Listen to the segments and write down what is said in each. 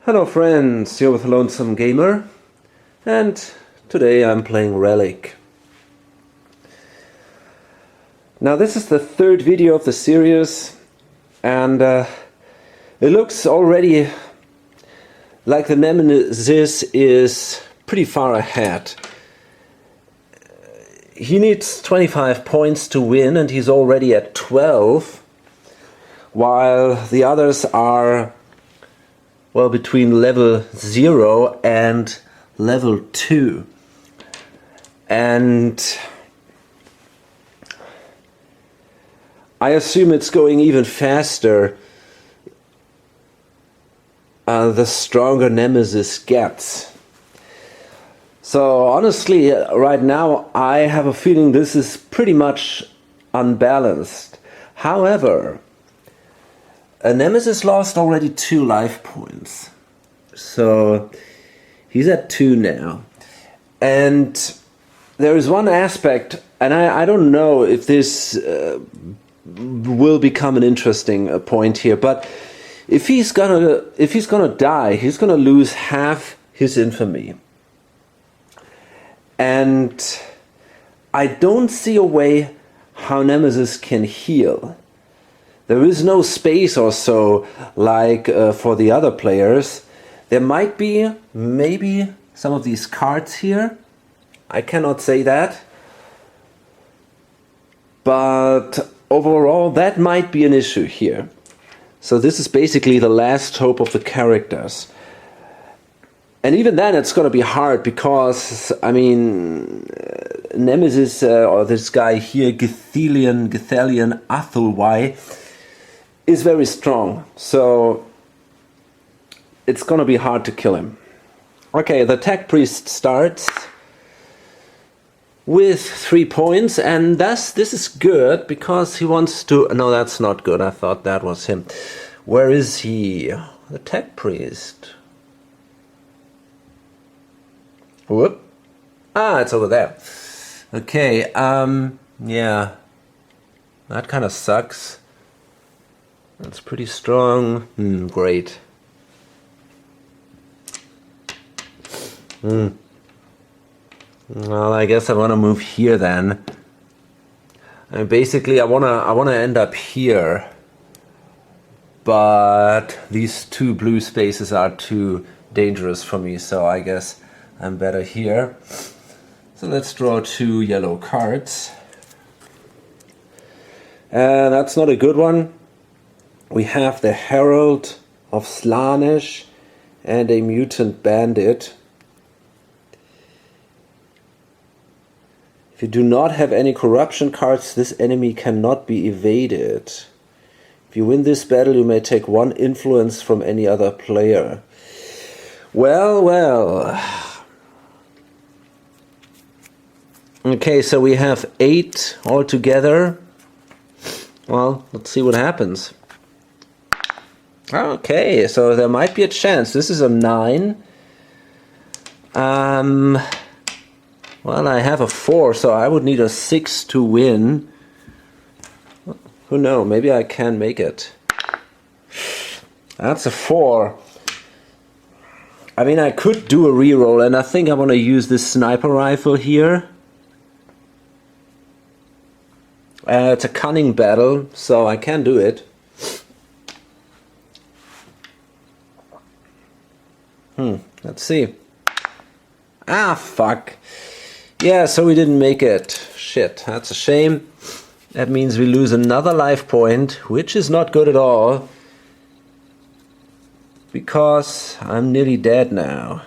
Hello friends, you're with Lonesome Gamer, and today I'm playing Relic. Now this is the third video of the series, and it looks already like the Nemesis is pretty far ahead. He needs 25 points to win, and he's already at 12, while the others are, well, between level 0 and level 2. And I assume it's going even faster the stronger Nemesis gets. So honestly, right now I have a feeling this is pretty much unbalanced. However, Nemesis lost already 2 life points, so he's at 2 now. And there is one aspect, and I don't know if this will become an interesting point here, but if he's gonna die, he's gonna lose half his infamy. And I don't see a way how Nemesis can heal. There is no space or so like for the other players. There might be maybe some of these cards here. I cannot say that. But overall that might be an issue here. So this is basically the last hope of the characters. And even then it's going to be hard because, I mean, Nemesis, or this guy here, Githelian Athelwy, is very strong, so it's gonna be hard to kill him. Okay, the Tech Priest starts with 3 points, and thus this is good because he wants to... No, that's not good. I thought that was him. Where is he? The Tech Priest. Whoop. Ah, it's over there. Okay, yeah. That kind of sucks. That's pretty strong. Great. Well, I guess I want to move here then. I mean, basically, I wanna end up here, but these 2 blue spaces are too dangerous for me, so I guess I'm better here. So let's draw 2 yellow cards, and that's not a good one. We have the Herald of Slaanesh and a Mutant Bandit. If you do not have any corruption cards, this enemy cannot be evaded. If you win this battle, you may take 1 influence from any other player. Well, well. Okay, so we have 8 altogether. Well, let's see what happens. Okay, so there might be a chance. This is a 9. Well, I have a 4, so I would need a 6 to win. Who knows? Maybe I can make it. That's a 4. I mean, I could do a reroll, and I think I want to use this sniper rifle here. It's a cunning battle, so I can do it. Let's see. Ah, fuck. Yeah, so we didn't make it. Shit, that's a shame. That means we lose another life point, which is not good at all. Because I'm nearly dead now.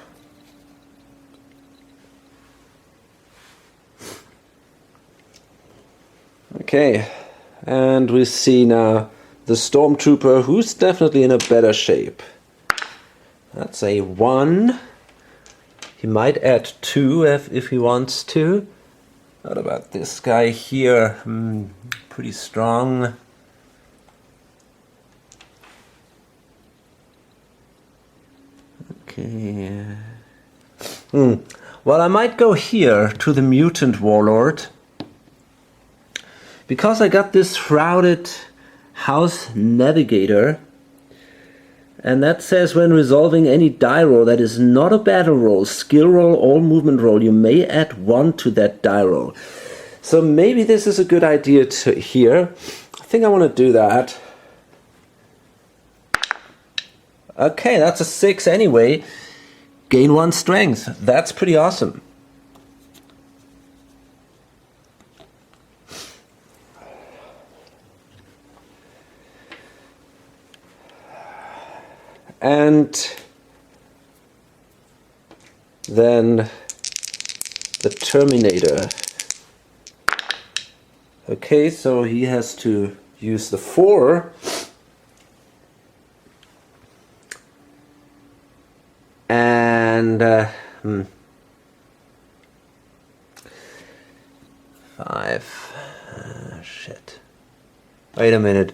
Okay, and we see now the Stormtrooper, who's definitely in a better shape. That's a 1. He might add 2 if he wants to. What about this guy here? Pretty strong. Okay. Well, I might go here to the Mutant Warlord. Because I got this Shrouded House Navigator. And that says when resolving any die roll that is not a battle roll, skill roll, or movement roll, you may add 1 to that die roll. So maybe this is a good idea to here. I think I want to do that. Okay, that's a 6 anyway. Gain 1 strength. That's pretty awesome. And then the Terminator. Okay, so he has to use the 4. And 5. Shit. Wait a minute.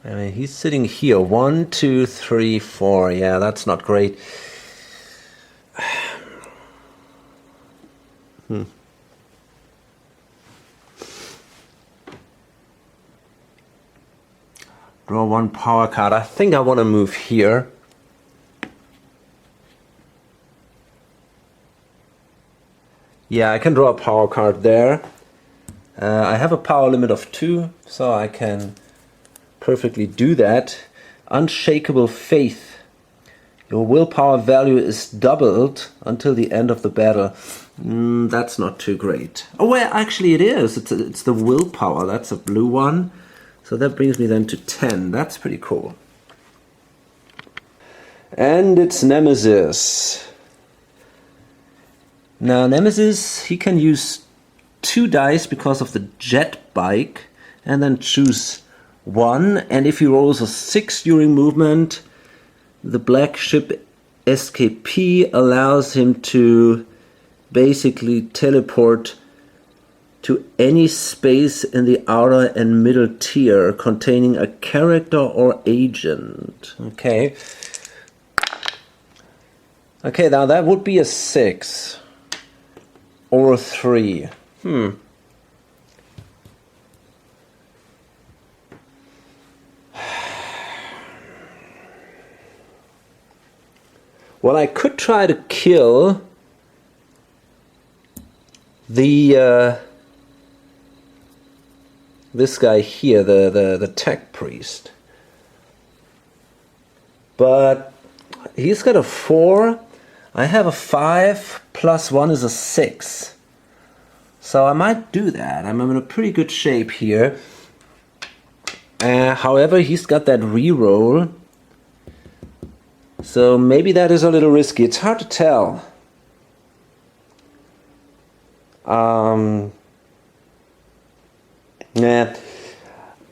I mean, he's sitting here. 1, 2, 3, 4. Yeah, that's not great. Draw 1 power card. I think I want to move here. Yeah, I can draw a power card there. I have a power limit of 2, so I can perfectly do that. Unshakable faith. Your willpower value is doubled until the end of the battle. That's not too great. Oh, well, actually it is. It's the willpower. That's a blue one. So that brings me then to 10. That's pretty cool. And it's Nemesis. Now Nemesis, he can use 2 dice because of the jet bike, and then choose 1. And if he rolls a 6 during movement, the black ship SKP allows him to basically teleport to any space in the outer and middle tier containing a character or agent. Okay. Okay, now that would be a 6. Or a 3. Well, I could try to kill the this guy here, the tech priest. But he's got a 4. I have a 5, plus 1 is a 6. So I might do that. I'm in a pretty good shape here. However, he's got that reroll. So maybe that is a little risky. It's hard to tell. Yeah,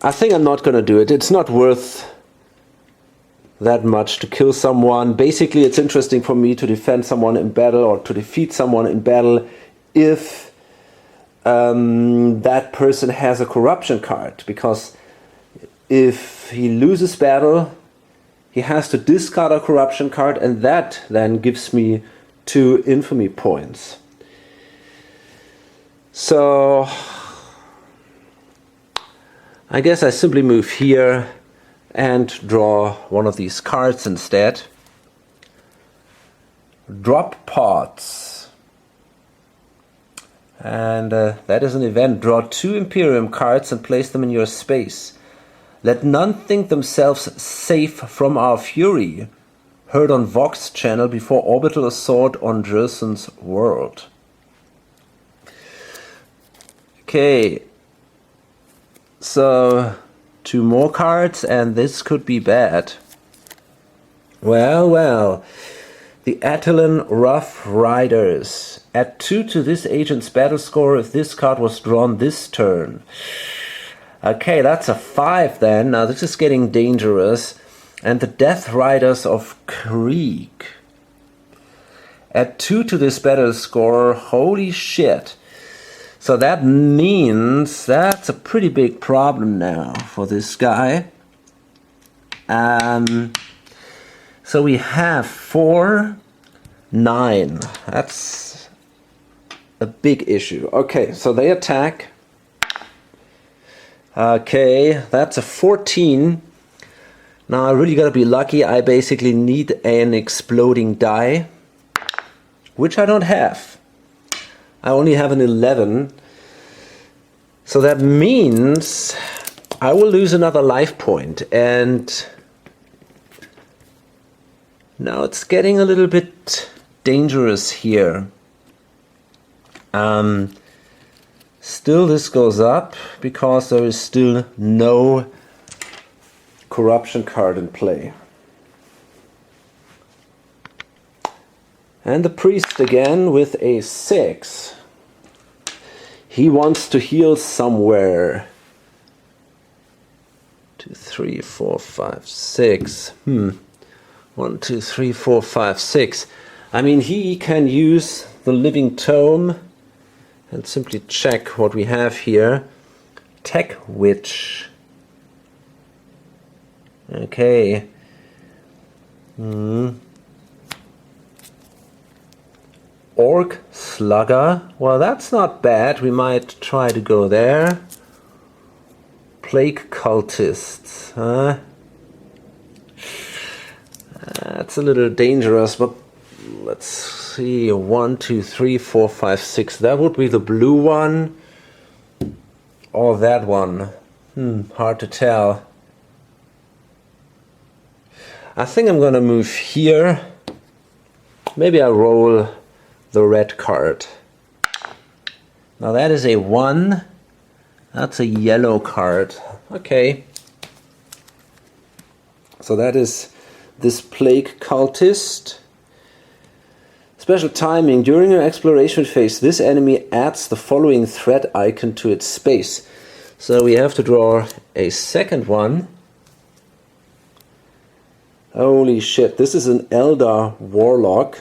I think I'm not going to do it. It's not worth that much to kill someone. Basically, it's interesting for me to defend someone in battle or to defeat someone in battle if that person has a corruption card, because if he loses battle, he has to discard a corruption card, and that then gives me 2 infamy points. So I guess I simply move here and draw one of these cards instead. Drop pods. And that is an event. Draw 2 Imperium cards and place them in your space. Let none think themselves safe from our fury. Heard on Vox channel before orbital assault on Jerson's world. Okay. So 2 more cards, and this could be bad. Well, well. The Attilan Rough Riders. Add 2 to this agent's battle score if this card was drawn this turn. Okay, that's a 5 then. Now this is getting dangerous. And the Death Riders of Krieg. Add 2 to this battle score. Holy shit. So that means that's a pretty big problem now for this guy. So we have 4, 9. That's a big issue. Okay, so they attack. Okay, that's a 14. Now I really gotta be lucky. I basically need an exploding die, which I don't have. I only have an 11. So that means I will lose another life point, and now it's getting a little bit dangerous here. Still this goes up because there is still no corruption card in play. And the priest again with a 6. He wants to heal somewhere. 2, 3, 4, 5, 6. 1, 2, 3, 4, 5, 6. I mean, he can use the living tome and simply check what we have here. Tech Witch. Okay. Orc Slugger. Well, that's not bad. We might try to go there. Plague Cultists. Huh? That's a little dangerous, but let's see. 1, 2, 3, 4, 5, 6. That would be the blue one. Or that one. Hard to tell. I think I'm gonna move here. Maybe I roll the red card. Now that is a 1. That's a yellow card. Okay. So that is this Plague Cultist. Special timing. During your exploration phase, this enemy adds the following threat icon to its space. So we have to draw a second one. Holy shit, this is an Eldar Warlock.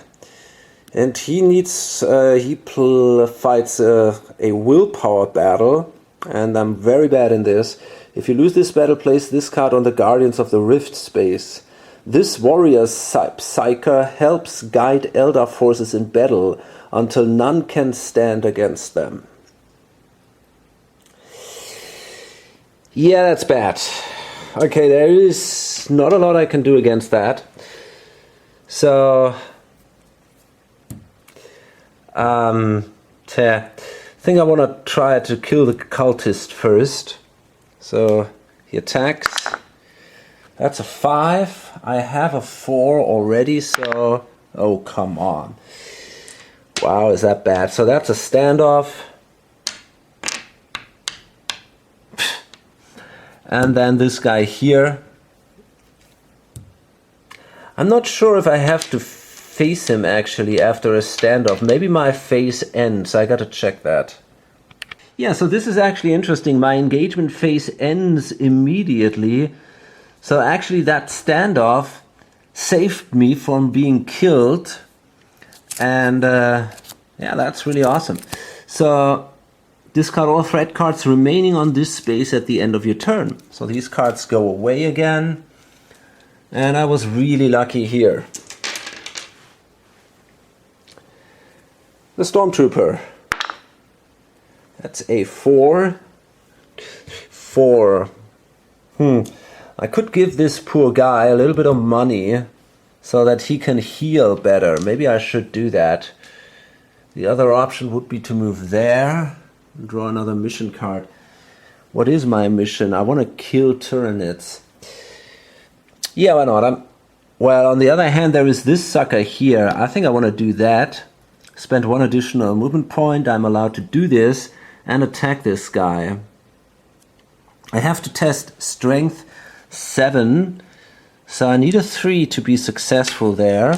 And he needs, fights a willpower battle. And I'm very bad in this. If you lose this battle, place this card on the Guardians of the Rift space. This warrior psyker helps guide Eldar forces in battle until none can stand against them. Yeah, that's bad. Okay, there is not a lot I can do against that. So, I think I want to try to kill the cultist first. So, he attacks. That's a 5. I have a 4 already, so... Oh, come on. Wow, is that bad? So that's a standoff. And then this guy here. I'm not sure if I have to face him actually after a standoff. Maybe my phase ends. I gotta check that. Yeah, so this is actually interesting. My engagement phase ends immediately. So actually that standoff saved me from being killed. And yeah, that's really awesome. So discard all threat cards remaining on this space at the end of your turn. So these cards go away again. And I was really lucky here. The Stormtrooper. That's a 4. 4. I could give this poor guy a little bit of money so that he can heal better. Maybe I should do that. The other option would be to move there. Draw another mission card. What is my mission? I want to kill Tyranids. Yeah, why not? Well, on the other hand, there is this sucker here. I think I want to do that. Spend 1 additional movement point. I'm allowed to do this and attack this guy. I have to test strength 7. So I need a 3 to be successful there.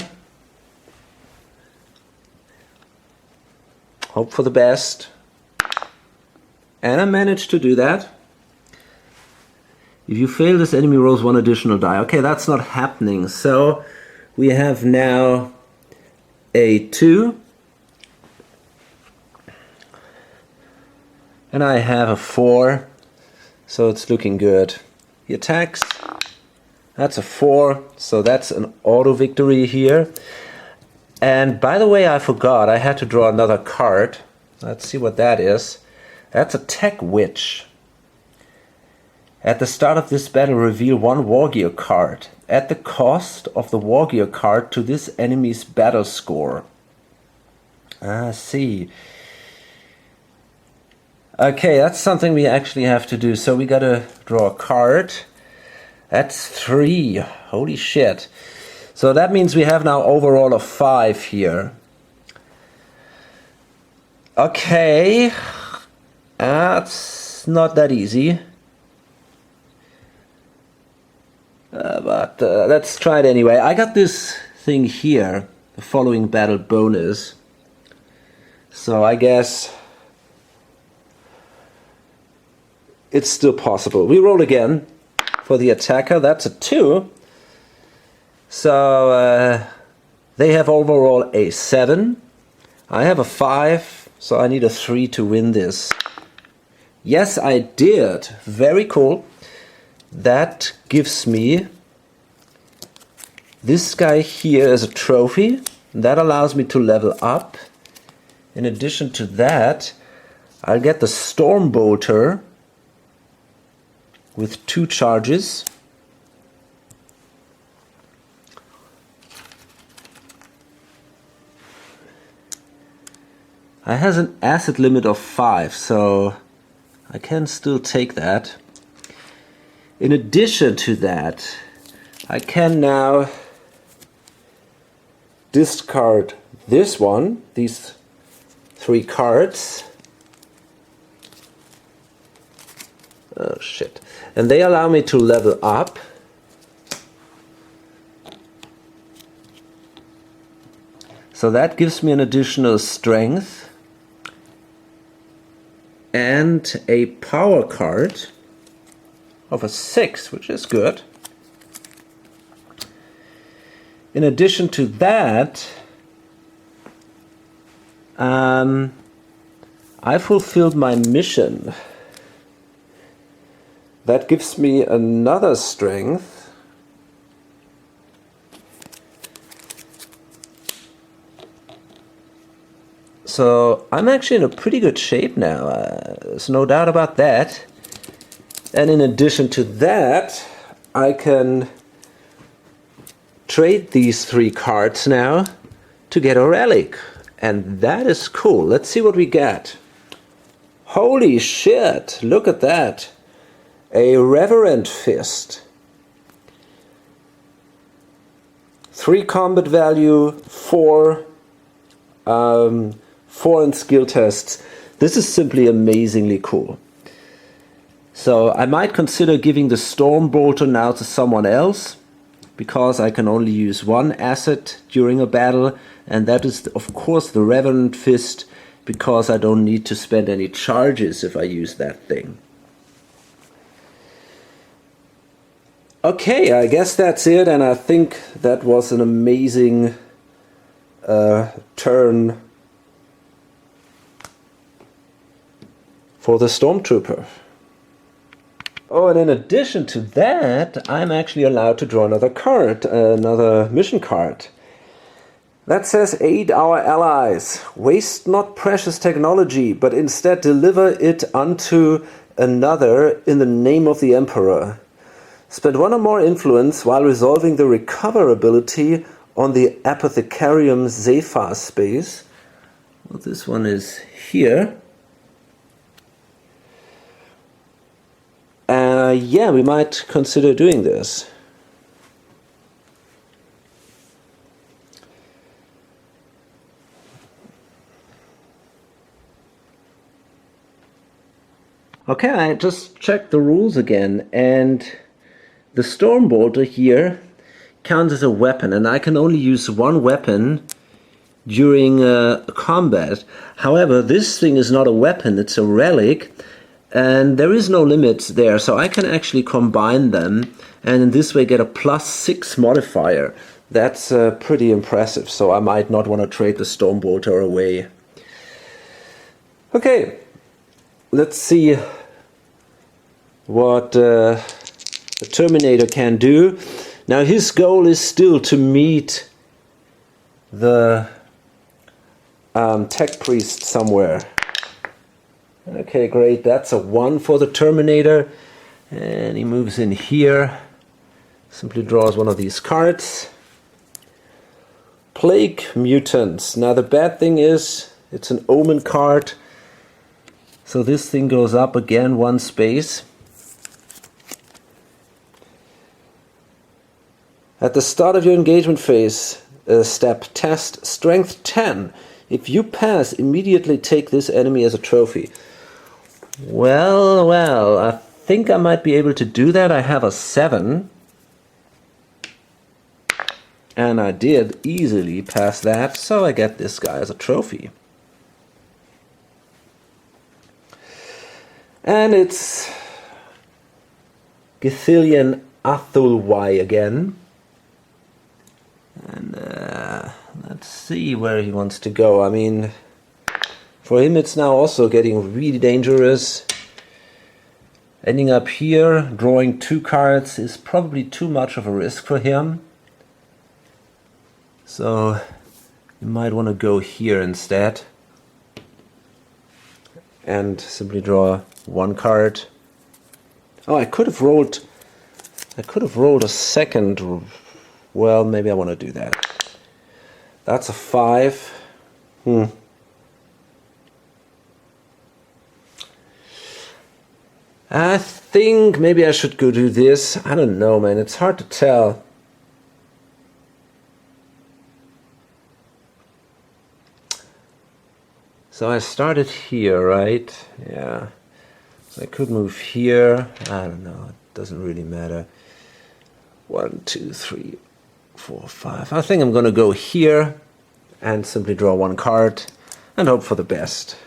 Hope for the best. And I managed to do that. If you fail, this enemy rolls 1 additional die. Okay, that's not happening. So we have now a 2. And I have a 4. So it's looking good. He attacks. That's a 4. So that's an auto victory here. And by the way, I forgot. I had to draw another card. Let's see what that is. That's a Tech Witch. At the start of this battle, reveal one wargear card. Add the cost of the wargear card to this enemy's battle score. I see. Okay, that's something we actually have to do. So we gotta draw a card. That's 3. Holy shit. So that means we have now overall of 5 here. Okay. That's not that easy. But let's try it anyway. I got this thing here, the following battle bonus. So I guess it's still possible. We roll again for the attacker. That's a 2. So they have overall a 7. I have a 5, so I need a 3 to win this. Yes, I did. Very cool. That gives me this guy here as a trophy. That allows me to level up. In addition to that, I'll get the Stormbolter with 2 charges. It has an acid limit of 5, so I can still take that. In addition to that, I can now discard this one, these 3 cards. Oh shit. And they allow me to level up. So that gives me an additional strength and a power card of a 6, which is good. In addition to that, I fulfilled my mission. That gives me another strength. So I'm actually in a pretty good shape now. There's no doubt about that. And in addition to that, I can trade these 3 cards now to get a relic. And that is cool. Let's see what we get. Holy shit, look at that. A Reverend Fist. 3 combat value, 4 in skill tests. This is simply amazingly cool. So I might consider giving the Stormbolter now to someone else, because I can only use 1 asset during a battle, and that is of course the Reverend Fist, because I don't need to spend any charges if I use that thing. Okay, I guess that's it, and I think that was an amazing turn for the Stormtrooper. Oh, and in addition to that, I'm actually allowed to draw another card, another mission card. That says, aid our allies. Waste not precious technology, but instead deliver it unto another in the name of the Emperor. Spend 1 or more influence while resolving the recover ability on the Apothecarium Zephyr space. Well, this one is here. Yeah, we might consider doing this. Okay, I just checked the rules again, and the Stormbolter here counts as a weapon, and I can only use 1 weapon during combat. However, this thing is not a weapon, it's a relic, and there is no limit there, so I can actually combine them and in this way get a +6 modifier. That's pretty impressive, so I might not want to trade the Stormbolter away. Okay, let's see what the Terminator can do. Now his goal is still to meet the tech priest somewhere. Okay, great. That's a 1 for the Terminator. And he moves in here, simply draws one of these cards. Plague Mutants. Now the bad thing is, it's an omen card, so this thing goes up again 1 space. At the start of your engagement phase, step test strength 10. If you pass, immediately take this enemy as a trophy. Well, I think I might be able to do that. I have a 7. And I did easily pass that, so I get this guy as a trophy. And it's Githilian Athulwai again. And let's see where he wants to go. I mean, for him it's now also getting really dangerous. Ending up here, drawing 2 cards is probably too much of a risk for him. So you might want to go here instead and simply draw 1 card. Oh, I could have rolled a second. Well, maybe I want to do that. That's a 5. I think maybe I should go do this. I don't know, man. It's hard to tell. So I started here, right? Yeah. So I could move here. I don't know. It doesn't really matter. 1, 2, 3, 4, 5. I think I'm going to go here and simply draw 1 card and hope for the best.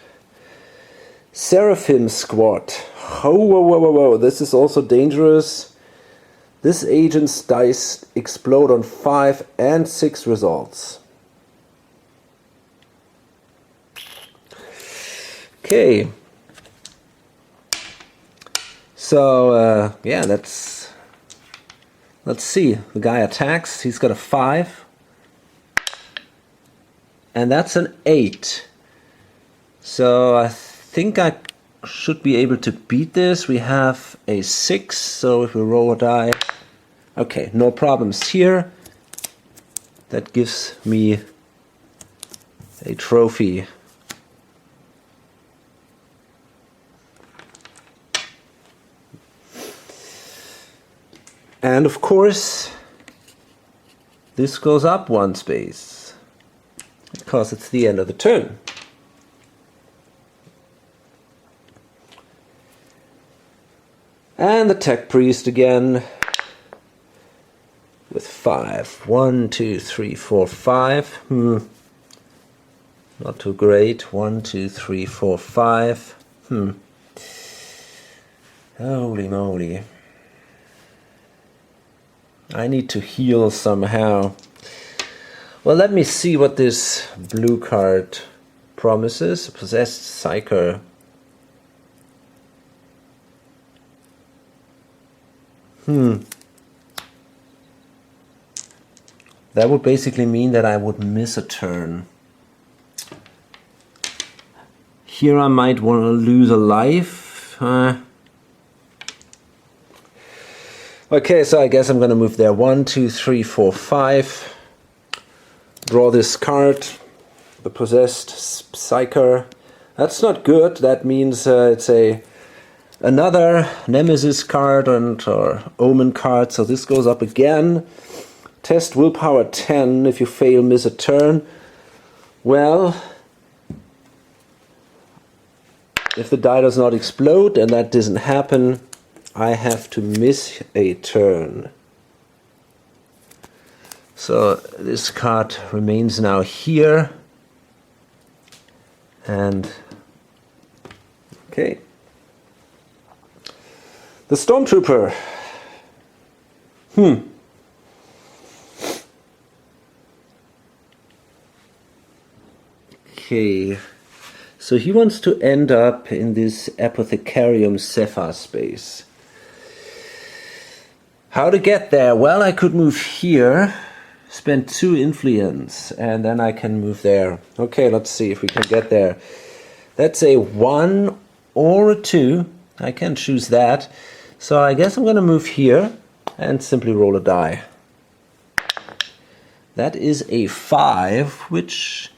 Seraphim Squad. Oh, whoa. This is also dangerous. This agent's dice explode on 5 and 6 results. Okay, so yeah, let's see. The guy attacks. He's got a 5, and that's an 8. So I think I should be able to beat this. We have a 6, so if we roll a die, okay, no problems here. That gives me a trophy. And of course, this goes up 1 space, because it's the end of the turn. And the Tech Priest again, with 5. 1, 2, 3, 4, 5. Not too great. 1, 2, 3, 4, 5. Holy moly. I need to heal somehow. Well, let me see what this blue card promises. Possessed Psyker. That would basically mean that I would miss a turn. Here I might want to lose a life. Okay, so I guess I'm going to move there. 1, 2, 3, 4, 5. Draw this card. The Possessed Psyker. That's not good. That means it's another Nemesis card or omen card. So this goes up again. Test willpower 10. If you fail, miss a turn. Well, if the die does not explode, and that doesn't happen, I have to miss a turn. So this card remains now here. And okay. The Stormtrooper. Okay. So he wants to end up in this Apothecarium Zephyr space. How to get there? Well, I could move here, spend 2 influence, and then I can move there. Okay, let's see if we can get there. That's a 1 or a 2. I can choose that. So I guess I'm gonna move here and simply roll a die. That is a 5, which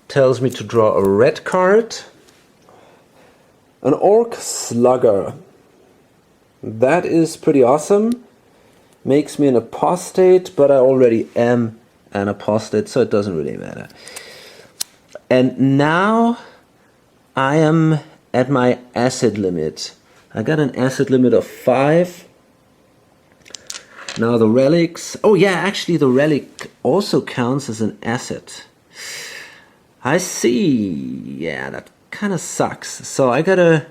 tells me to draw a red card. An Orc Slugger. That is pretty awesome. Makes me an apostate, but I already am an apostate, so it doesn't really matter. And now I am at my acid limit. I got an acid limit of 5. Now the relics. Oh yeah, actually the relic also counts as an asset. I see. Yeah, that kind of sucks. So I gotta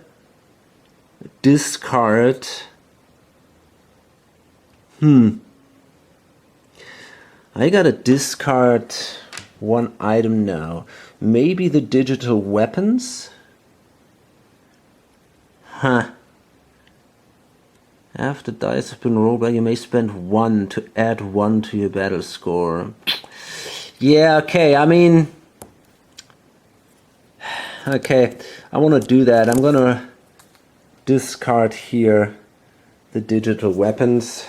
discard. I gotta discard one item now. Maybe the digital weapons? Huh. After dice have been rolled, you may spend 1 to add 1 to your battle score. Yeah, okay, I mean... Okay, I want to do that. I'm gonna discard here the digital weapons.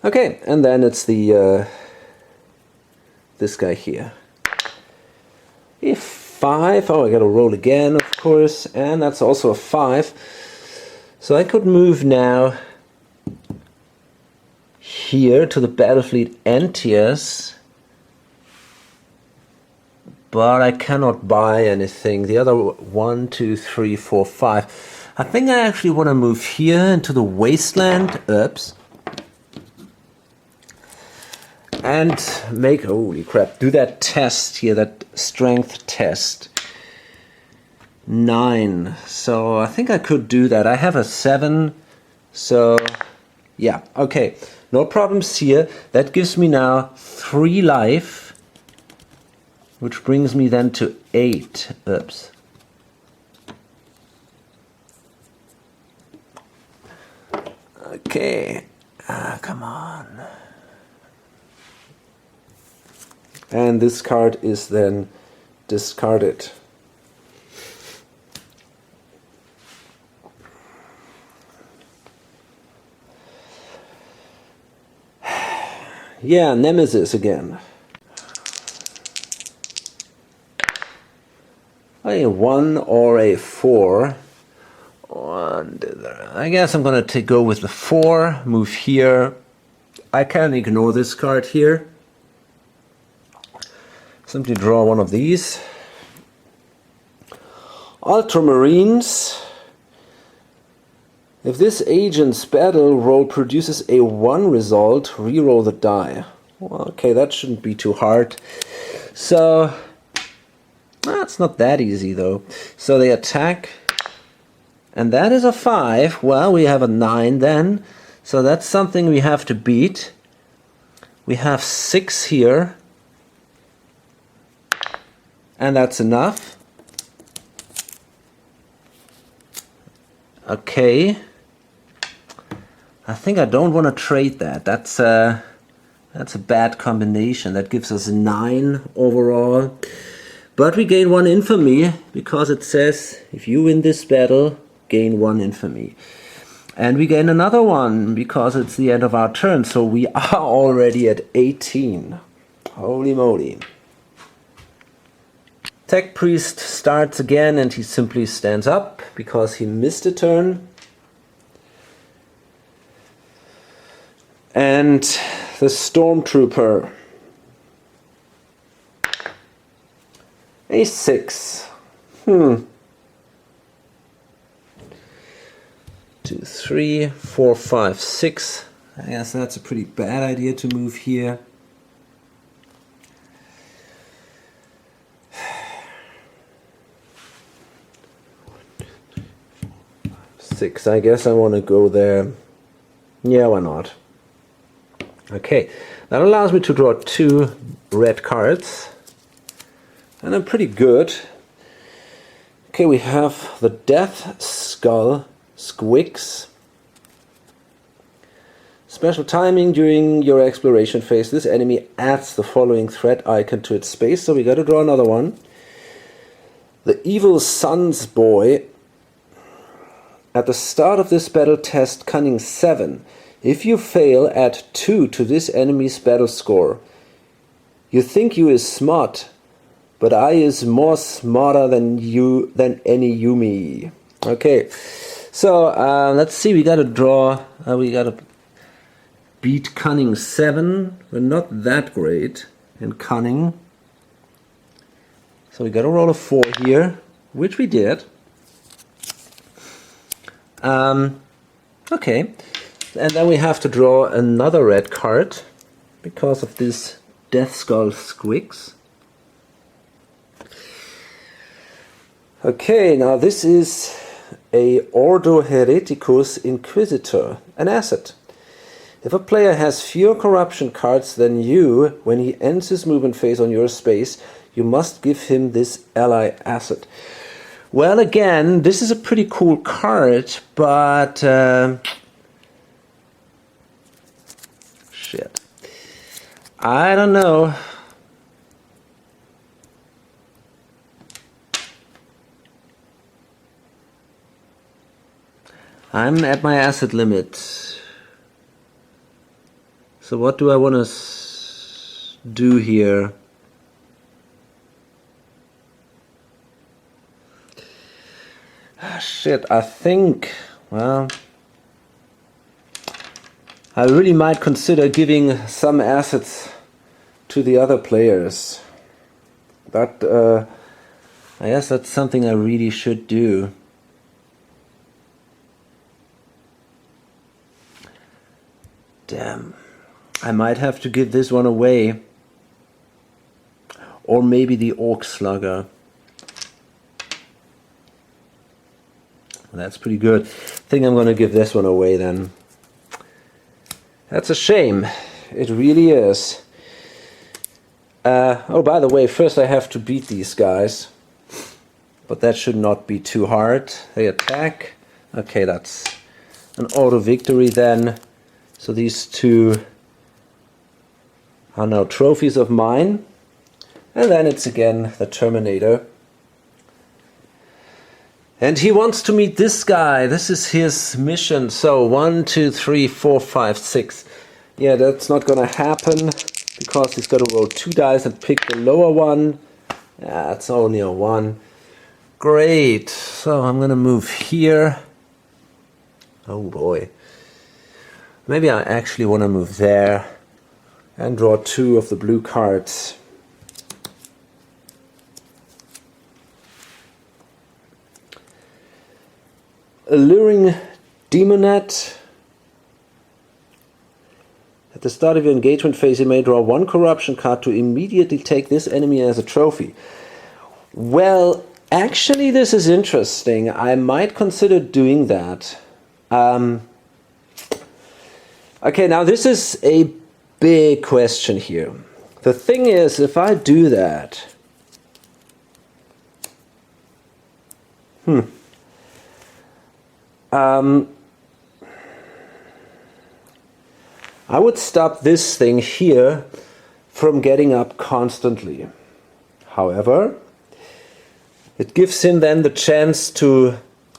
Okay, and then it's the this guy here. A 5. Oh, I gotta roll again, of course, and that's also a 5. So I could move now here to the Battlefleet Antias, but I cannot buy anything. The other 1, 2, 3, 4, 5. I think I actually want to move here into the Wasteland. Oops. And make, holy crap, do that test here, that strength test. 9. So I think I could do that. I have a 7. So yeah, okay. No problems here. That gives me now 3 life, which brings me then to 8. Oops. Okay. Come on. And this card is then discarded. Yeah, Nemesis again. A 1 or a 4. I guess I'm gonna go with the 4. Move here. I can ignore this card here. Simply draw one of these. Ultramarines. If this agent's battle roll produces a 1 result, reroll the die. Well, okay, that shouldn't be too hard. So, it's not that easy though. So they attack, and that is a 5. Well, we have a 9 then. So that's something we have to beat. We have 6 here. And that's enough. Okay. I think I don't want to trade that. That's a bad combination. That gives us a 9 overall. But we gain 1 infamy because it says if you win this battle, gain 1 infamy. And we gain another one because it's the end of our turn. So we are already at 18. Holy moly. Tech Priest starts again and he simply stands up because he missed a turn. And the Stormtrooper. A 6. 2, 3, 4, 5, 6. I guess that's a pretty bad idea to move here. 6. I guess I want to go there. Yeah, why not? Okay, that allows me to draw 2 red cards. And I'm pretty good. Okay, we have the Death Skull Squicks. Special timing during your exploration phase. This enemy adds the following threat icon to its space, so we got to draw another one. The Evil Sun's Boy. At the start of this battle, test Cunning 7. If you fail, add 2 to this enemy's battle score. You think you is smart, but I is more smarter than any Yumi. Okay, so let's see. We got to draw. We got to beat Cunning 7. We're not that great in Cunning. So we got to roll a 4 here, which we did. Okay. And then we have to draw another red card because of this Death Skull Squicks. Okay, now this is a Ordo Hereticus Inquisitor, an asset. If a player has fewer corruption cards than you when he ends his movement phase on your space, you must give him this ally asset. Well, again, this is a pretty cool card, but shit. I don't know. I'm at my asset limit. So what do I want to do here? Shit, I think, well, I really might consider giving some assets to the other players. That, I guess that's something I really should do. Damn. I might have to give this one away. Or maybe the Orc Slugger. That's pretty good. I think I'm going to give this one away then. That's a shame. It really is. Oh, by the way, first I have to beat these guys. But that should not be too hard. They attack. Okay, that's an auto victory then. So these two are now trophies of mine. And then it's again the Terminator. And he wants to meet this guy. This is his mission. So 1, 2, 3, 4, 5, 6. Yeah, that's not gonna happen because he's got to roll 2 dice and pick the lower one. Yeah, it's only a 1. Great. So I'm gonna move here. Oh boy. Maybe I actually want to move there and draw 2 of the blue cards. Alluring Demonette. At the start of your engagement phase, you may draw 1 corruption card to immediately take this enemy as a trophy. Well, actually this is interesting. I might consider doing that. Okay, now this is a big question here. The thing is, if I do that... I would stop this thing here from getting up constantly. However, it gives him then the chance to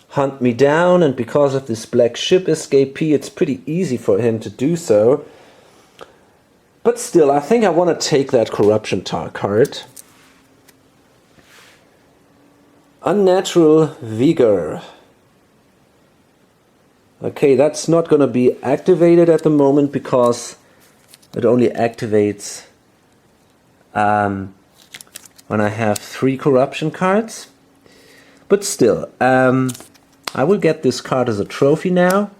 hunt me down, and because of this black ship escapee, it's pretty easy for him to do so. But still, I think I want to take that corruption card. Unnatural Vigor. Okay, that's not going to be activated at the moment because it only activates when I have 3 corruption cards. But still, I will get this card as a trophy now.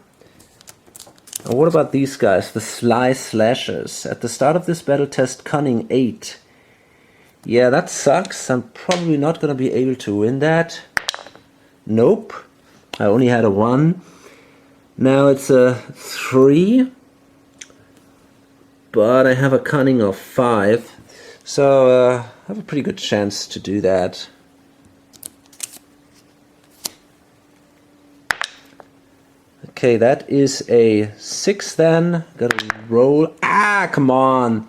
And what about these guys, the Sly Slashers? At the start of this battle, test Cunning 8. Yeah, that sucks. I'm probably not going to be able to win that. Nope. I only had a 1. Now it's a 3. But I have a Cunning of 5. So I have a pretty good chance to do that. Okay, that is a 6 then. Gotta roll. Ah, come on.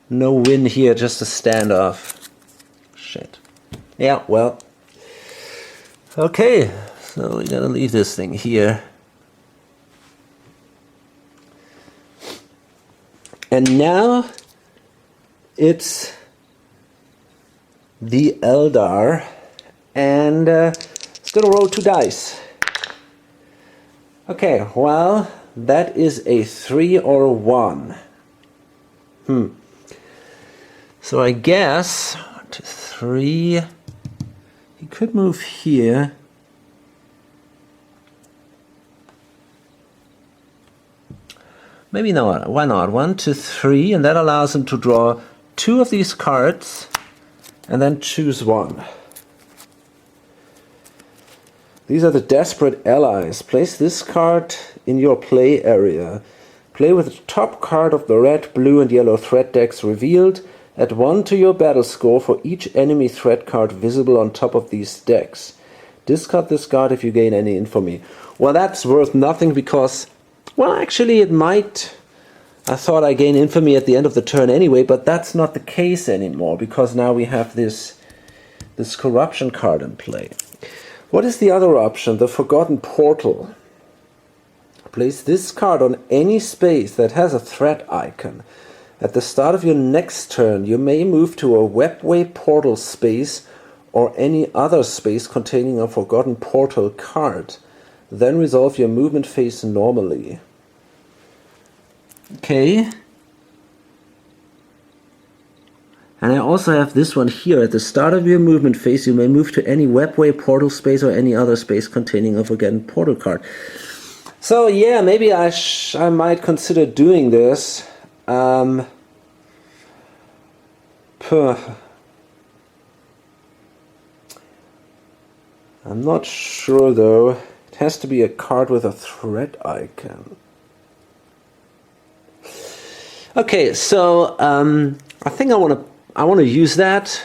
No win here, just a standoff. Shit. Yeah, well. Okay, so we gotta leave this thing here. And now it's the Eldar, and it's gonna roll 2 dice. Okay, well, that is a 3 or a 1. So I guess 1, 2, 3. He could move here. Maybe not. Why not? 1, 2, 3, and that allows him to draw 2 of these cards and then choose 1. These are the Desperate Allies. Place this card in your play area. Play with the top card of the red, blue, and yellow threat decks revealed. Add 1 to your battle score for each enemy threat card visible on top of these decks. Discard this card if you gain any infamy. Well, that's worth nothing because, well, actually it might. I thought I gain infamy at the end of the turn anyway, but that's not the case anymore because now we have this corruption card in play. What is the other option? The Forgotten Portal. Place this card on any space that has a threat icon. At the start of your next turn, you may move to a webway portal space or any other space containing a Forgotten Portal card. Then resolve your movement phase normally. Okay. And I also have this one here. At the start of your movement phase, you may move to any webway portal space or any other space containing a Forgotten Portal card. So yeah, maybe I might consider doing this. I'm not sure though. It has to be a card with a threat icon. Okay, so I think I want to use that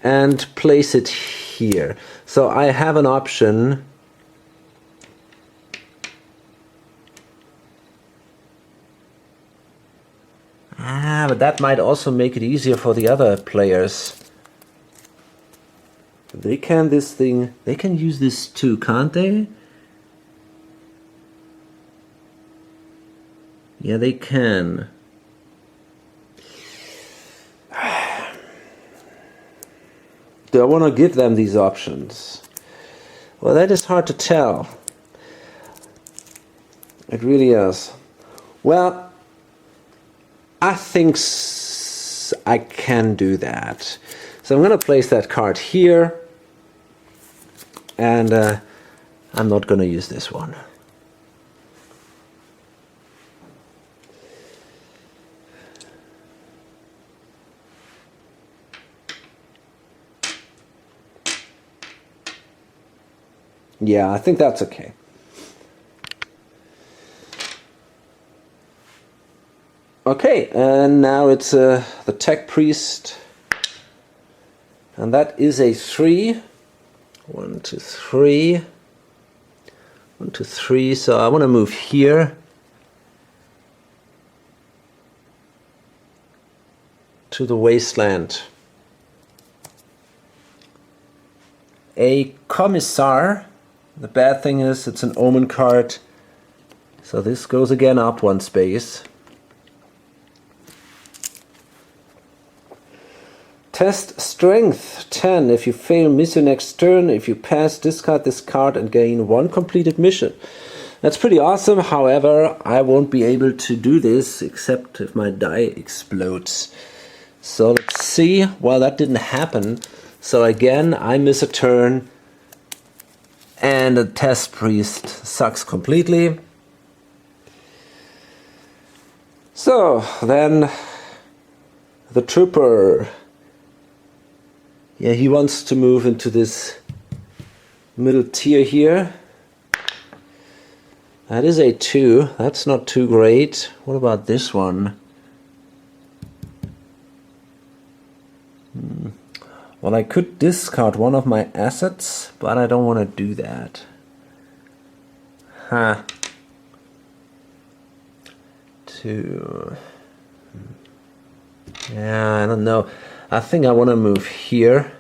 and place it here. So I have an option. But that might also make it easier for the other players. They can use this too, can't they? Yeah, they can. Do I want to give them these options? Well, that is hard to tell. It really is. Well, I think I can do that. So I'm going to place that card here, and I'm not going to use this one. Yeah, I think that's okay. Okay, and now it's the Tech Priest, and that is a 3. 1, 2, 3. 1, 2, 3. So I want to move here to the Wasteland. A Commissar. The bad thing is it's an omen card, so this goes again up 1 space. Test Strength 10. If you fail, miss your next turn. If you pass, discard this card and gain 1 completed mission. That's pretty awesome. However, I won't be able to do this except if my die explodes. So let's see. Well, that didn't happen. So again, I miss a turn. And the Test Priest sucks completely. So then the Trooper. Yeah, he wants to move into this middle tier here. That is a 2. That's not too great. What about this one? Well, I could discard one of my assets, but I don't want to do that. Huh. 2. Yeah, I don't know. I think I want to move here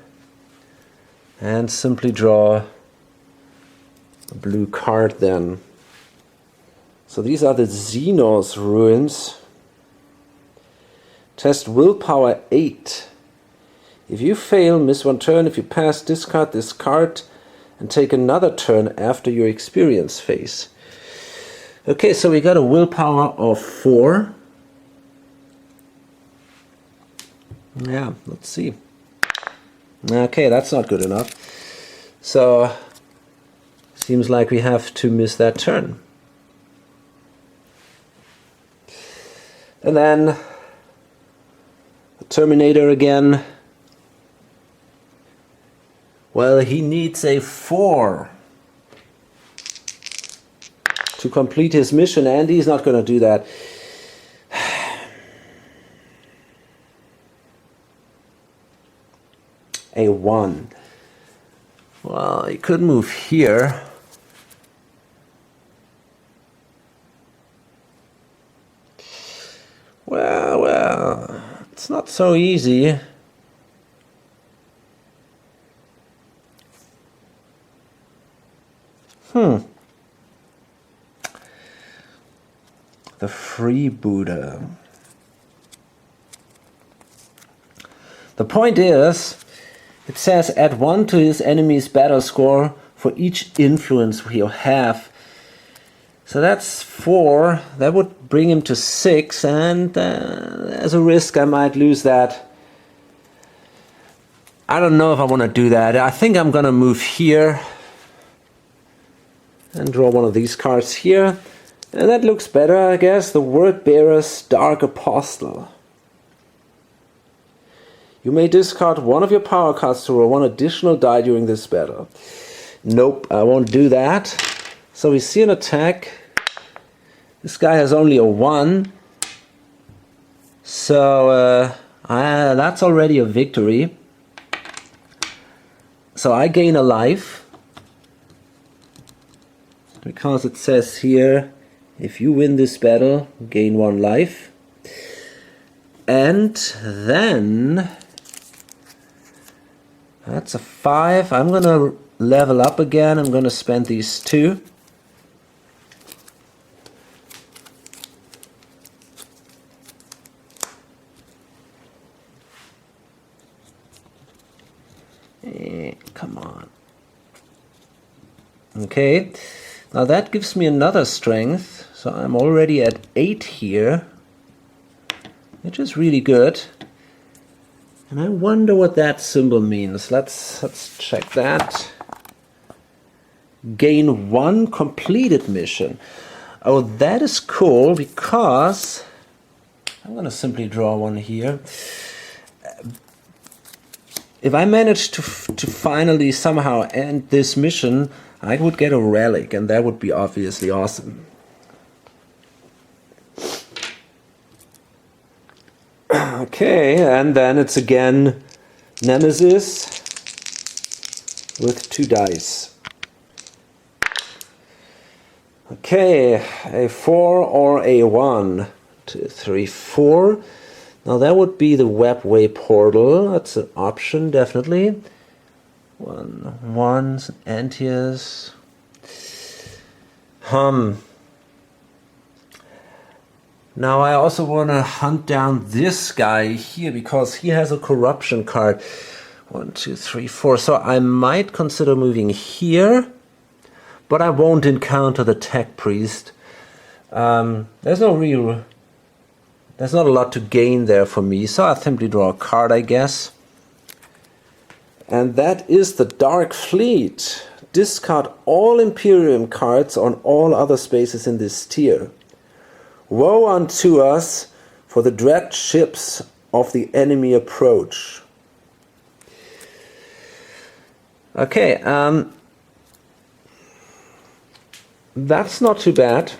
and simply draw a blue card then. So these are the Xenos ruins. Test willpower 8. If you fail, miss 1 turn. If you pass, discard this card and take another turn after your experience phase. Okay, so we got a willpower of 4. Yeah, let's see. Okay, that's not good enough. So, seems like we have to miss that turn. And then, the Terminator again. Well, he needs a 4 to complete his mission, and he's not going to do that. A 1. Well, he could move here. Well, it's not so easy. The freebooter. The point is, it says add 1 to his enemy's battle score for each influence he'll have. So that's 4. That would bring him to 6, and as a risk I might lose that. I don't know if I want to do that. I think I'm gonna move here and draw one of these cards here. And that looks better, I guess. The Word Bearer's Dark Apostle. You may discard one of your power cards to roll 1 additional die during this battle. Nope, I won't do that. So we see an attack. This guy has only a 1. So that's already a victory. So I gain a life. Because it says here, if you win this battle, gain 1 life. And then, that's a 5. I'm going to level up again. I'm going to spend these 2. Come on. Okay. Now that gives me another strength, so I'm already at 8 here, which is really good. And I wonder what that symbol means. Let's check that. Gain 1 completed mission. Oh, that is cool, because I'm going to simply draw one here. If I manage to finally somehow end this mission, I would get a relic, and that would be obviously awesome. Okay, and then it's again Nemesis with 2 dice. Okay, a 4 or a 1. 2, 3, 4. Now that would be the webway portal. That's an option, definitely. 1, 1, Antius. Now I also want to hunt down this guy here, because he has a corruption card. 1, 2, 3, 4. So I might consider moving here, but I won't encounter the tech priest. There's not a lot to gain there for me, so I'll simply draw a card, I guess. And that is the Dark Fleet. Discard all Imperium cards on all other spaces in this tier. Woe unto us, for the dread ships of the enemy approach. Okay, that's not too bad.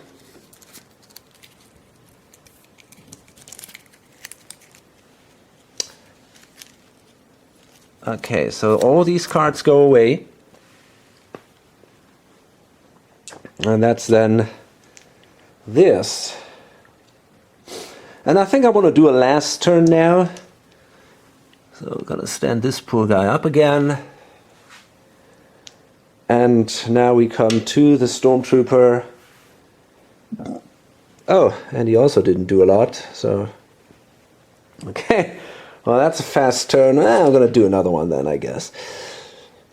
Okay, so all these cards go away. And that's then this. And I think I want to do a last turn now. So we're going to stand this poor guy up again. And now we come to the Stormtrooper. Oh, and he also didn't do a lot, so... Okay, well that's a fast turn. I'm going to do another one then, I guess.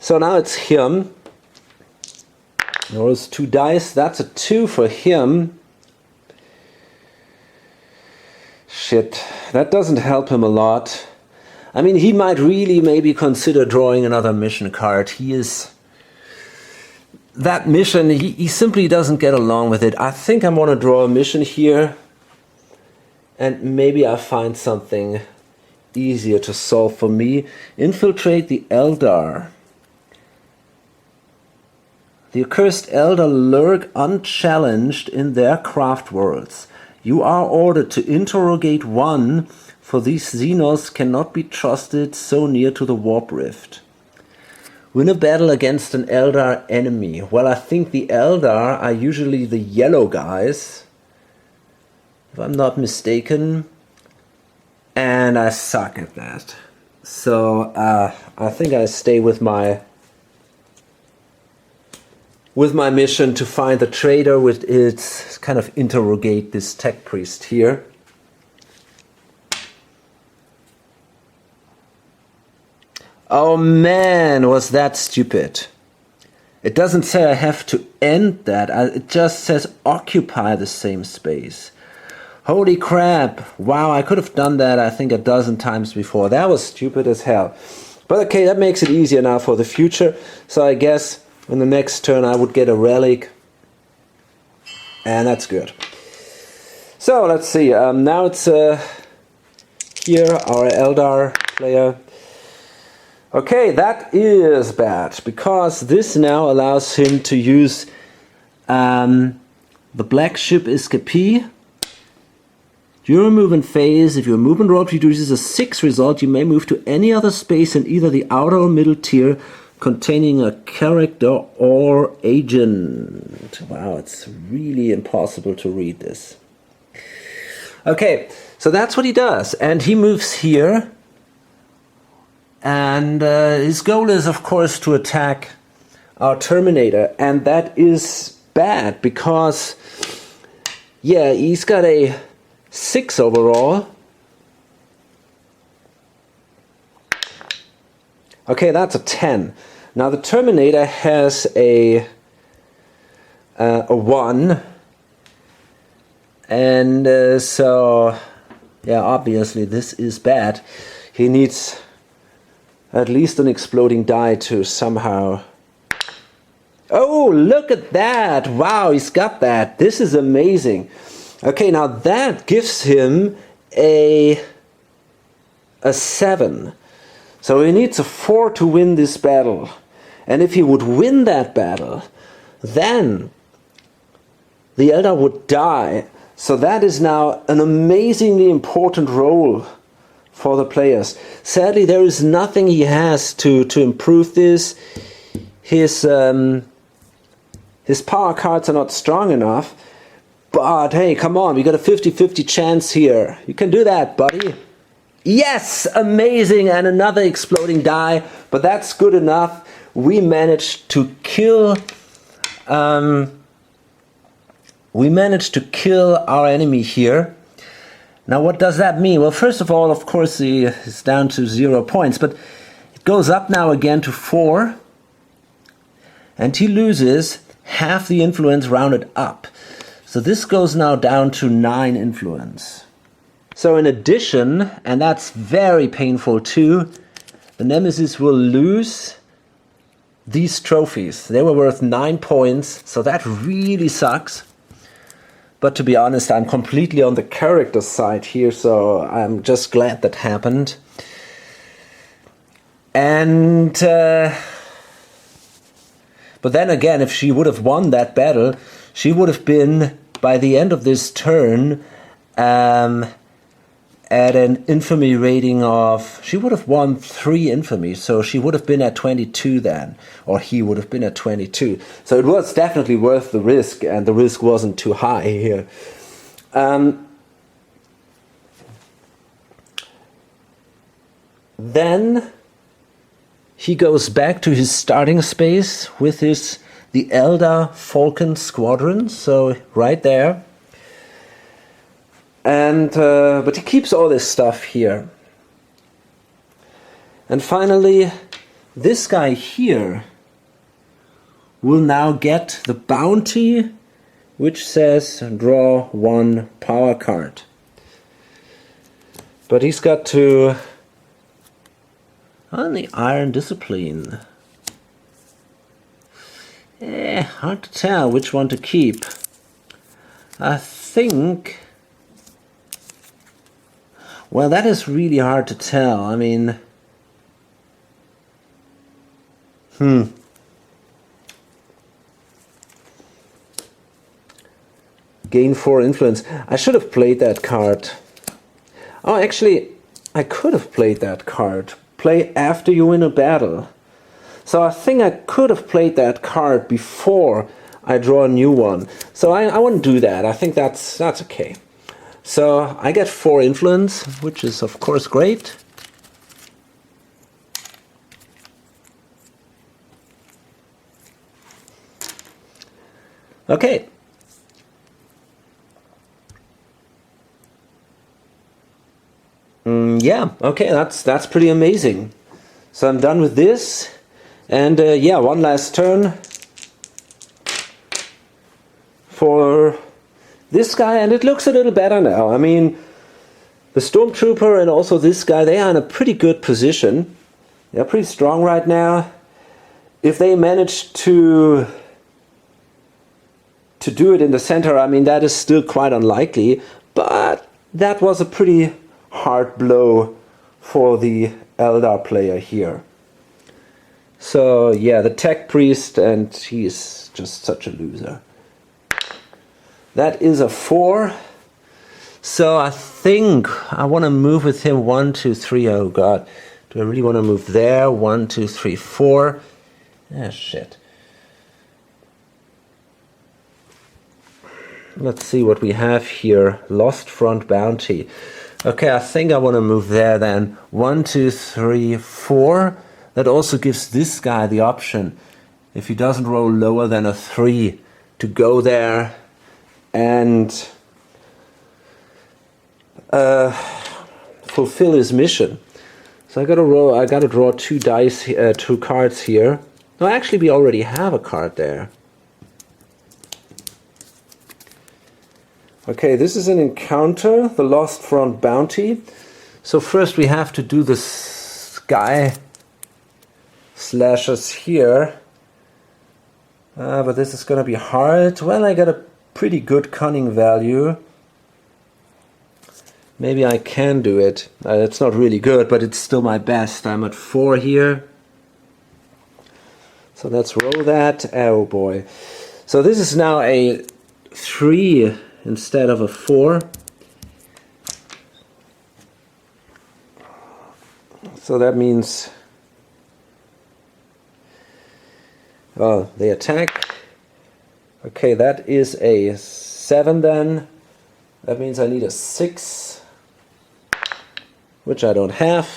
So now it's him. Those 2 dice, that's a 2 for him. Shit, that doesn't help him a lot. I mean, he might really maybe consider drawing another mission card. That mission, he simply doesn't get along with it. I think I'm going to draw a mission here. And maybe I find something easier to solve for me. Infiltrate the Eldar. The accursed Eldar lurk unchallenged in their craft worlds. You are ordered to interrogate one, for these Xenos cannot be trusted so near to the warp rift. Win a battle against an Eldar enemy. Well, I think the Eldar are usually the yellow guys, if I'm not mistaken, and I suck at that. So I think I stay with my mission to find the traitor, with its kind of interrogate this tech priest here. Oh man, was that stupid. It doesn't say I have to end that, it just says occupy the same space. Holy crap, wow, I could have done that I think a dozen times before. That was stupid as hell. But okay, that makes it easier now for the future. So I guess in the next turn I would get a relic. And that's good. So let's see, now it's here, our Eldar player. Okay, that is bad, because this now allows him to use the black ship escapee. During movement phase, if your movement roll produces a 6 result, you may move to any other space in either the outer or middle tier containing a character or agent. Wow, it's really impossible to read this. Okay, so that's what he does, and he moves here. And his goal is, of course, to attack our Terminator. And that is bad because, yeah, he's got a 6 overall. Okay, that's a 10. Now the Terminator has a 1. And so, yeah, obviously this is bad. He needs at least an exploding die to somehow... Oh, look at that! Wow, he's got that. This is amazing. Okay, now that gives him a 7. So he needs a 4 to win this battle. And if he would win that battle, then the Eldar would die. So that is now an amazingly important role for the players. Sadly, there is nothing he has to improve this. His power cards are not strong enough. But hey, come on, we got a 50-50 chance here. You can do that, buddy. Yes, amazing, and another exploding die. But that's good enough. We managed to kill. We managed to kill our enemy here. Now, what does that mean? Well, first of all, of course, he is down to 0 points, but it goes up now again to 4, and he loses half the influence rounded up. So this goes now down to 9 influence. So in addition, and that's very painful too, the Nemesis will lose these trophies. They were worth 9 points, so that really sucks. But to be honest, I'm completely on the character side here, so I'm just glad that happened. And but then again, if she would have won that battle, she would have been, by the end of this turn, a at an infamy rating of, she would have won 3 infamy, so she would have been at 22 then, or he would have been at 22. So it was definitely worth the risk, and the risk wasn't too high here. Then he goes back to his starting space with the Elder Falcon Squadron, so right there. And but he keeps all this stuff here. And finally, this guy here will now get the bounty, which says draw 1 power card. But he's got to on the Iron Discipline. Hard to tell which one to keep. I think, well, that is really hard to tell. I mean, Gain 4 influence. I should have played that card. Oh, actually, I could have played that card. Play after you win a battle. So I think I could have played that card before I draw a new one. So I wouldn't do that. I think that's okay. So I get 4 influence, which is of course great. Okay. Yeah, okay, that's pretty amazing. So I'm done with this. And yeah, one last turn for this guy, and it looks a little better now. I mean, the Stormtrooper and also this guy, they are in a pretty good position. They're pretty strong right now. If they manage to do it in the center, I mean, that is still quite unlikely, but that was a pretty hard blow for the Eldar player here. So yeah, the Tech Priest, and he's just such a loser. That is a 4. So I think I want to move with him 1, 2, 3. Oh god, do I really want to move there? 1, 2, 3, 4. Ah, shit. Let's see what we have here. Lost Front Bounty. Okay, I think I want to move there then. 1, 2, 3, 4. That also gives this guy the option, if he doesn't roll lower than a 3, to go there and fulfill his mission. So I gotta draw 2 dice, 2 cards here. No, actually we already have a card there. Okay, this is an encounter, the Lost Front Bounty. So first we have to do the sky slashes here. But this is gonna be hard. Well, I got a pretty good cunning value. Maybe I can do it. It's not really good, but it's still my best. I'm at 4 here. So let's roll that. Oh boy. So this is now a 3 instead of a 4. So that means, well, they attack. Okay, that is a 7 then. That means I need a 6, which I don't have.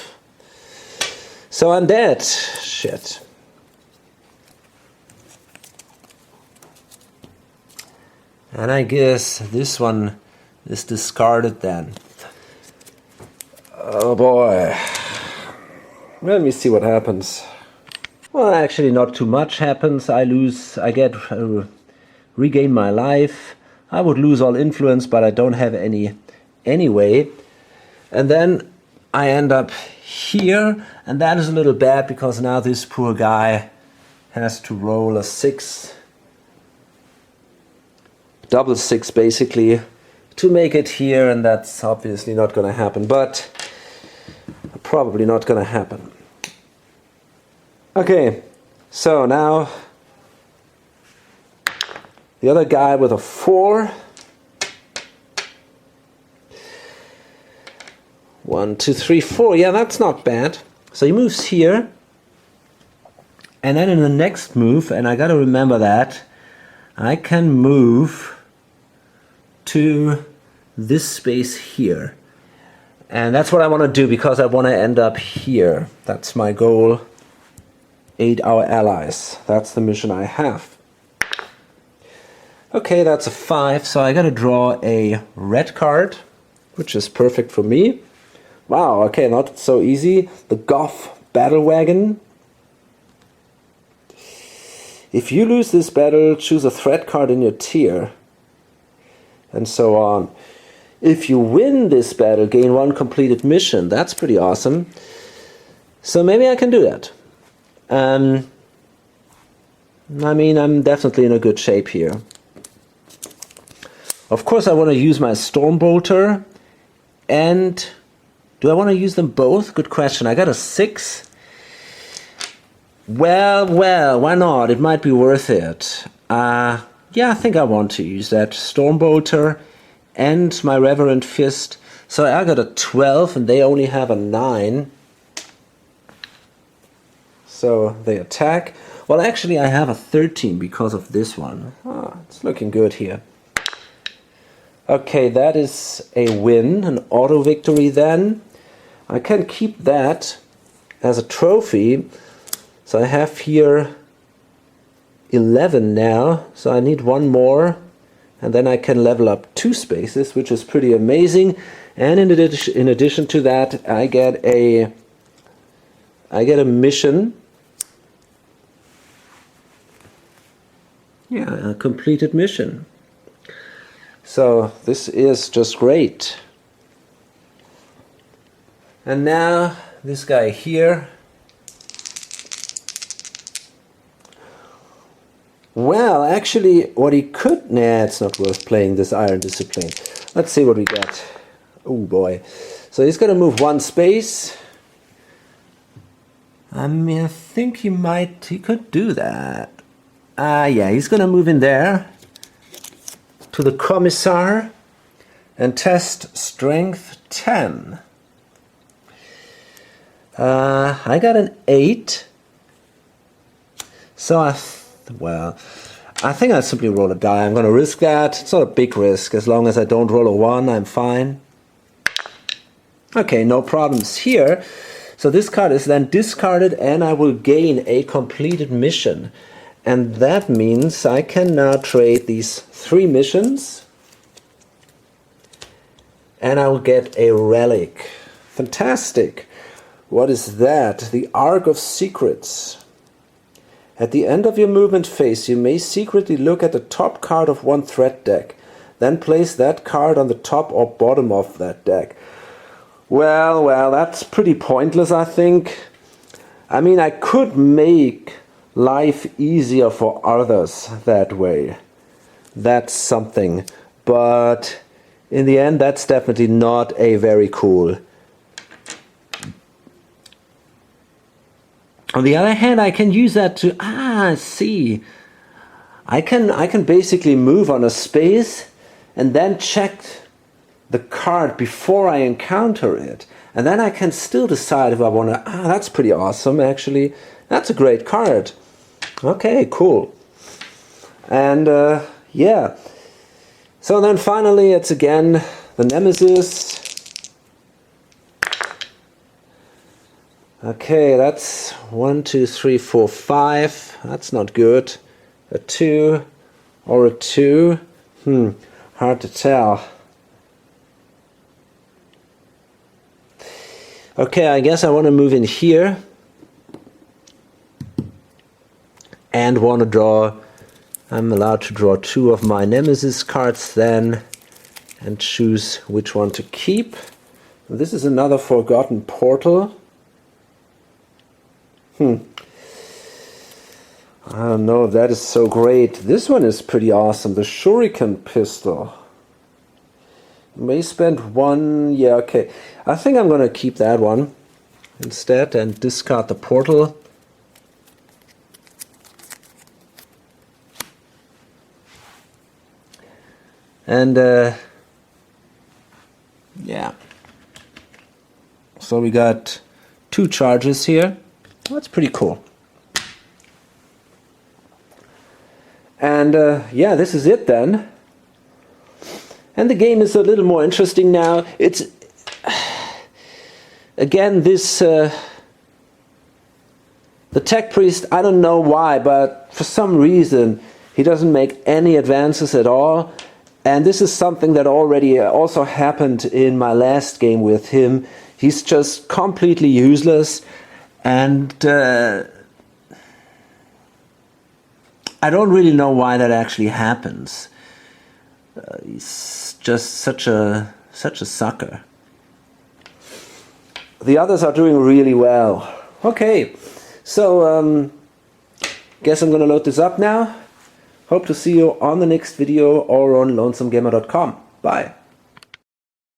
So I'm dead. Shit. And I guess this one is discarded then. Oh boy. Let me see what happens. Well, actually not too much happens. I regain my life. I would lose all influence, but I don't have any anyway. And then I end up here, and that is a little bad because now this poor guy has to roll a 6. Double 6 basically to make it here, and that's obviously not going to happen, but probably not going to happen. Okay, so now the other guy with a 4. 1, 2, 3, 4. Yeah, that's not bad. So he moves here. And then in the next move, and I gotta remember that, I can move to this space here. And that's what I want to do because I want to end up here. That's my goal. Aid our allies. That's the mission I have. Okay, that's a 5, so I gotta draw a red card, which is perfect for me. Wow, okay, not so easy. The Goth Battle Wagon. If you lose this battle, choose a threat card in your tier. And so on. If you win this battle, gain 1 completed mission. That's pretty awesome. So maybe I can do that. I mean, I'm definitely in a good shape here. Of course, I want to use my Stormbolter. And do I want to use them both? Good question. I got a 6. Well, why not? It might be worth it. Yeah, I think I want to use that Stormbolter and my Reverend Fist. So I got a 12 and they only have a 9. So they attack. Well, actually I have a 13 because of this one. It's looking good here. Okay, that is a win, an auto victory then. I can keep that as a trophy. So I have here 11 now, so I need 1 more, and then I can level up 2 spaces, which is pretty amazing. And in addition to that, I get a mission. Yeah, a completed mission. So this is just great. And now this guy here. Well, actually, what he could... Nah, it's not worth playing this Iron Discipline. Let's see what we got. Oh boy. So he's going to move 1 space. I mean, I think he could do that. Yeah, he's going to move in there to the Commissar and test Strength 10. I got an 8. So I think I'll simply roll a die. I'm going to risk that. It's not a big risk. As long as I don't roll a 1, I'm fine. Okay, no problems here. So this card is then discarded and I will gain a completed mission. And that means I can now trade these 3 missions. And I will get a relic. Fantastic. What is that? The Ark of Secrets. At the end of your movement phase, you may secretly look at the top card of 1 threat deck. Then place that card on the top or bottom of that deck. Well, that's pretty pointless, I think. I mean, I could make life easier for others that way. That's something. But in the end, that's definitely not a very cool. On the other hand, I can use that to, see. I can basically move on a space and then check the card before I encounter it. And then I can still decide if I want to, that's pretty awesome actually. That's a great card. Okay, cool. And yeah. So then finally it's again the Nemesis. Okay, that's 1, 2, 3, 4, 5. That's not good. A 2 or a 2. Hard to tell. Okay, I guess I want to move in here. And want to draw... I'm allowed to draw 2 of my Nemesis cards then. And choose which one to keep. This is another forgotten portal. I don't know if that is so great. This one is pretty awesome. The Shuriken pistol. You may spend 1... Yeah, okay. I think I'm going to keep that one instead and discard the portal. And yeah. So we got 2 charges here. That's pretty cool. And yeah, this is it then. And the game is a little more interesting now. It's again this the tech priest, I don't know why, but for some reason he doesn't make any advances at all. And this is something that already also happened in my last game with him. He's just completely useless, and I don't really know why that actually happens. He's just such a sucker. The others are doing really well. Okay, so guess I'm gonna load this up now. Hope to see you on the next video or on lonesomegamer.com. Bye.